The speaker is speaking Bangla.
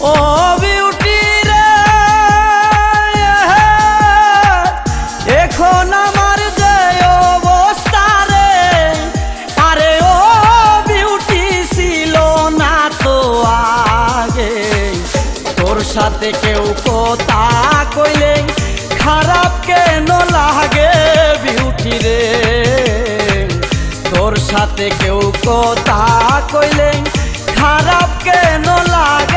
ও বিউটি রে, এখন আমার যে অবস্থা রে, আরে ও বিউটি ছিল না তো আগে। তোর সাথে কেউ কথা কইলে খারাপ কেন লাগে বিউটি রে, তোর সাথে কেউ কথা কইলে খারাপ কেন লাগে।